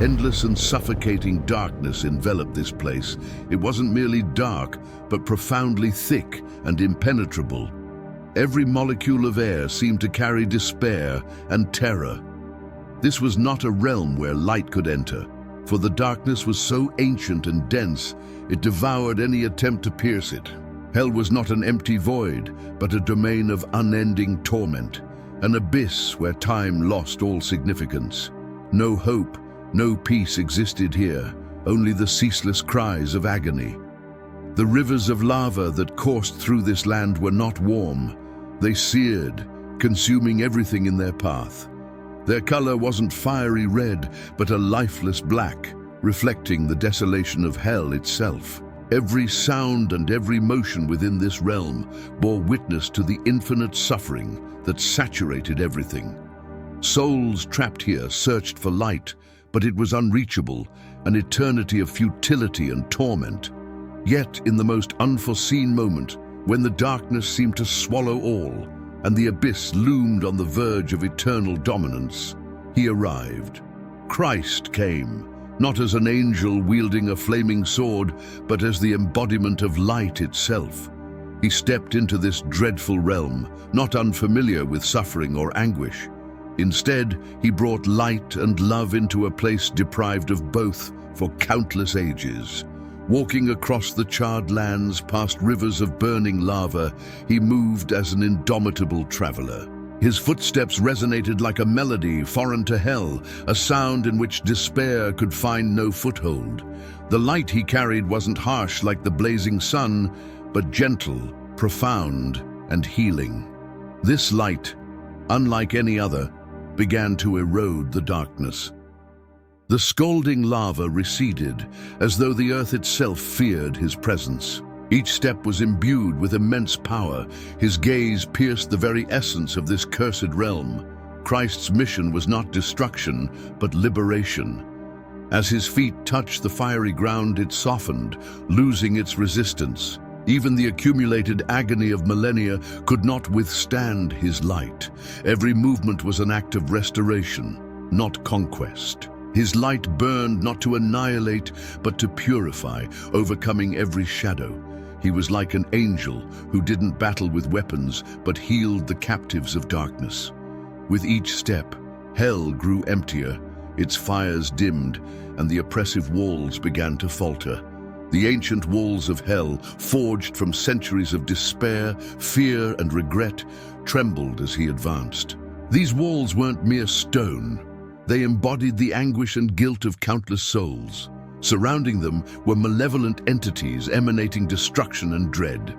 Endless and suffocating darkness enveloped this place. It wasn't merely dark, but profoundly thick and impenetrable. Every molecule of air seemed to carry despair and terror. This was not a realm where light could enter, for the darkness was so ancient and dense, it devoured any attempt to pierce it. Hell was not an empty void, but a domain of unending torment, an abyss where time lost all significance. No hope, no peace existed here, only the ceaseless cries of agony. The rivers of lava that coursed through this land were not warm. They seared, consuming everything in their path. Their color wasn't fiery red, but a lifeless black, reflecting the desolation of hell itself. Every sound and every motion within this realm bore witness to the infinite suffering that saturated everything. Souls trapped here searched for light, but it was unreachable, an eternity of futility and torment. Yet, in the most unforeseen moment, when the darkness seemed to swallow all, and the abyss loomed on the verge of eternal dominance, he arrived. Christ came, not as an angel wielding a flaming sword, but as the embodiment of light itself. He stepped into this dreadful realm, not unfamiliar with suffering or anguish. Instead, he brought light and love into a place deprived of both for countless ages. Walking across the charred lands past rivers of burning lava, he moved as an indomitable traveler. His footsteps resonated like a melody foreign to hell, a sound in which despair could find no foothold. The light he carried wasn't harsh like the blazing sun, but gentle, profound, and healing. This light, unlike any other, began to erode the darkness. The scalding lava receded, as though the earth itself feared his presence. Each step was imbued with immense power. His gaze pierced the very essence of this cursed realm. Christ's mission was not destruction, but liberation. As his feet touched the fiery ground, it softened, losing its resistance. Even the accumulated agony of millennia could not withstand his light. Every movement was an act of restoration, not conquest. His light burned not to annihilate, but to purify, overcoming every shadow. He was like an angel who didn't battle with weapons, but healed the captives of darkness. With each step, hell grew emptier, its fires dimmed, and the oppressive walls began to falter. The ancient walls of hell, forged from centuries of despair, fear, and regret, trembled as he advanced. These walls weren't mere stone. They embodied the anguish and guilt of countless souls. Surrounding them were malevolent entities emanating destruction and dread.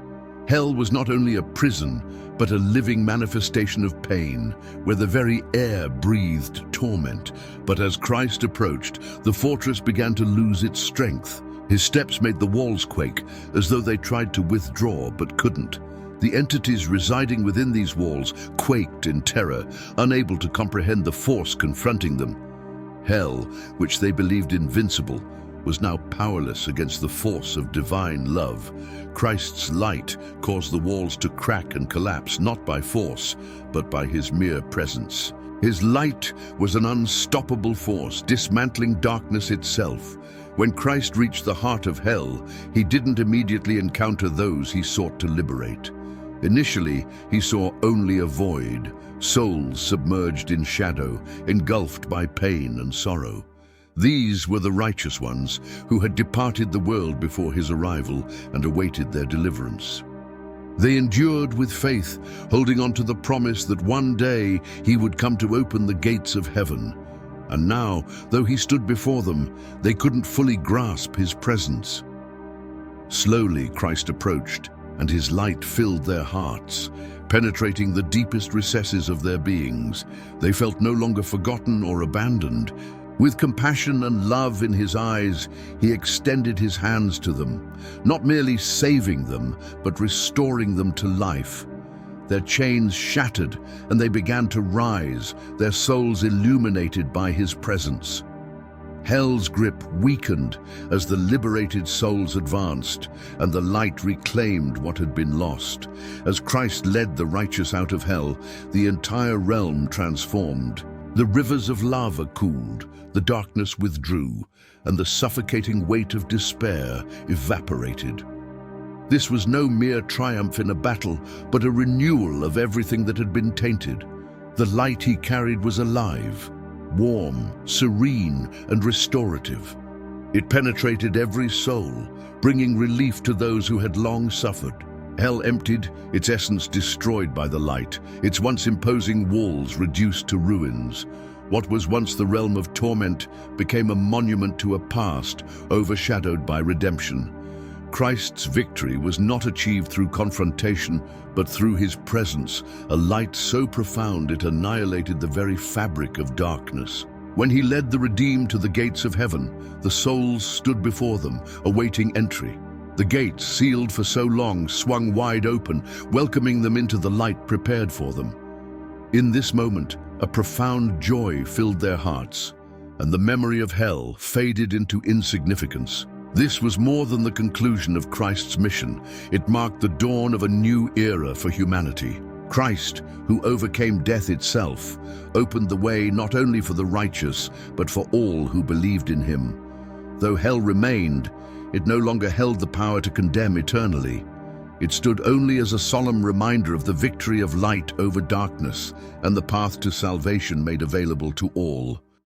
Hell was not only a prison, but a living manifestation of pain, where the very air breathed torment. But as Christ approached, the fortress began to lose its strength. His steps made the walls quake, as though they tried to withdraw but couldn't. The entities residing within these walls quaked in terror, unable to comprehend the force confronting them. Hell, which they believed invincible, was now powerless against the force of divine love. Christ's light caused the walls to crack and collapse, not by force, but by his mere presence. His light was an unstoppable force, dismantling darkness itself. When Christ reached the heart of hell, he didn't immediately encounter those he sought to liberate. Initially, he saw only a void, souls submerged in shadow, engulfed by pain and sorrow. These were the righteous ones who had departed the world before his arrival and awaited their deliverance. They endured with faith, holding on to the promise that one day he would come to open the gates of heaven. And now, though he stood before them, they couldn't fully grasp his presence. Slowly, Christ approached, and his light filled their hearts, penetrating the deepest recesses of their beings. They felt no longer forgotten or abandoned. With compassion and love in his eyes, he extended his hands to them, not merely saving them, but restoring them to life. Their chains shattered, and they began to rise, their souls illuminated by his presence. Hell's grip weakened as the liberated souls advanced, and the light reclaimed what had been lost. As Christ led the righteous out of hell, the entire realm transformed. The rivers of lava cooled, the darkness withdrew, and the suffocating weight of despair evaporated. This was no mere triumph in a battle, but a renewal of everything that had been tainted. The light he carried was alive, warm, serene, and restorative. It penetrated every soul, bringing relief to those who had long suffered. Hell emptied, its essence destroyed by the light, its once imposing walls reduced to ruins. What was once the realm of torment became a monument to a past overshadowed by redemption. Christ's victory was not achieved through confrontation, but through his presence, a light so profound it annihilated the very fabric of darkness. When he led the redeemed to the gates of heaven, the souls stood before them, awaiting entry. The gates, sealed for so long, swung wide open, welcoming them into the light prepared for them. In this moment, a profound joy filled their hearts, and the memory of hell faded into insignificance. This was more than the conclusion of Christ's mission. It marked the dawn of a new era for humanity. Christ, who overcame death itself, opened the way not only for the righteous, but for all who believed in him. Though hell remained, it no longer held the power to condemn eternally. It stood only as a solemn reminder of the victory of light over darkness and the path to salvation made available to all.